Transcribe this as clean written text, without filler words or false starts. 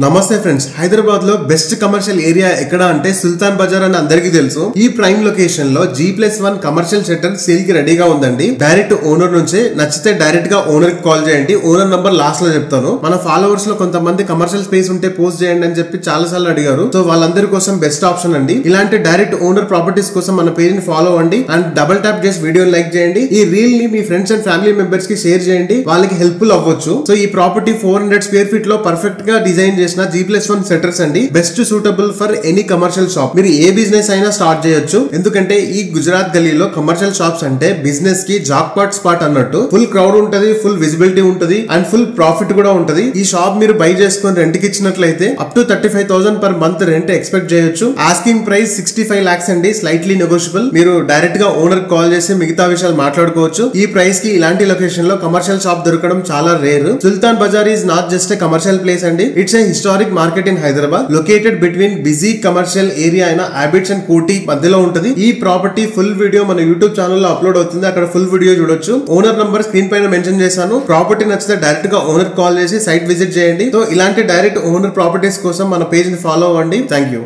నమస్తే ఫ్రెండ్స్, హైదరాబాద్ లో best commercial area ఎక్కడ అంటే సుల్తాన్ బజార్ అని అందరికీ తెలుసు. ఈ ప్రైమ్ లొకేషన్ లో G+1 కమర్షియల్ షట్టర్ సేల్ కి రెడీగా ఉందండి. డైరెక్ట్ ఓనర్ నుంచి నచ్చితే డైరెక్ట్ గా ఓనర్ కి కాల్ చేయండి. ఓనర్ నంబర్ లాస్ట్ లో చెప్తాను. మన ఫాలోవర్స్ లో కొంతమంది కమర్షియల్ స్పేస్ ఉంటే పోస్ట్ చేయండి అని చెప్పి చాలా సార్లు అడిగారు. సో వాళ్ళందరి కోసం బెస్ట్ ఆప్షన్ అండి. ఇలాంటి డైరెక్ట్ ఓనర్ ప్రాపర్టీస్ కోసం మన పేజ్ ని ఫాలో అవ్వండి అండ్ డబుల్ ట్యాప్ చేసి వీడియో లైక్ చేయండి. ఈ రీల్ ని మీ ఫ్రెండ్స్ అండ్ ఫ్యామిలీ మెంబర్స్ కి షేర్ చేయండి, వాళ్ళకి హెల్ప్ఫుల్ అవ్వచ్చు. సో ఈ ప్రాపర్టీ 400 స్క్వేర్ ఫీట్ లో పర్ఫెక్ట్ గా డిజైన్ చేసిన G+1 సెటర్స్ అండి. Best suitable for any commercial shop. మీరు ఏ బిజినెస్ అయినా స్టార్ట్ చేయొచ్చు. ఎందుకంటే ఈ గుజరాత్ గలీలో కమర్షియల్ షాప్స్ అంటే బిజినెస్ కి జాక్పాట్ స్పాట్ అన్నట్టు. ఫుల్ క్రౌడ్ ఉంటది, ఫుల్ విజిబిలిటీ ఉంటది అండ్ ఫుల్ ప్రాఫిట్ కూడా ఉంటది. ఈ షాప్ మీరు బై చేసుకొని రెంట్ కి ఇచ్చినట్లయితే up to 35,000 per month rent expect చేయొచ్చు. ఆస్కింగ్ ప్రైస్ 65 lakhs అండి, స్లైట్లీ నెగోషియబుల్. మీరు డైరెక్ట్ గా ఓనర్ కాల్ చేసి మిగతా విషయాలు మాట్లాడుకోవచ్చు. ఈ ప్రైస్ కి ఇలాంటి లొకేషన్ లో కమర్షియల్ షాప్ దొరకడం చాలా rare. Sultan Bazar is not just a commercial place అండి, it's a historic market in Hyderabad, located between busy commercial area అయిన అబిడ్స్ అండ్ కోటి మధ్యలో ఉంటది. ఈ ప్రాపర్టీ ఫుల్ వీడియో మన యూట్యూబ్ ఛానల్ లో అప్లోడ్ అవుతుంది, అక్కడ ఫుల్ వీడియో చూడొచ్చు. ఓనర్ నంబర్ స్క్రీన్ పైన మెన్షన్ చేశాను. ప్రాపర్టీ నచ్చితే డైరెక్ట్ గా ఓనర్ కాల్ చేసి సైట్ విజిట్ చేయండి. సో ఇలాంటి డైరెక్ట్ ఓనర్ ప్రాపర్టీస్ కోసం మన పేజ్ ని ఫాలో అవ్వండి. Thank you.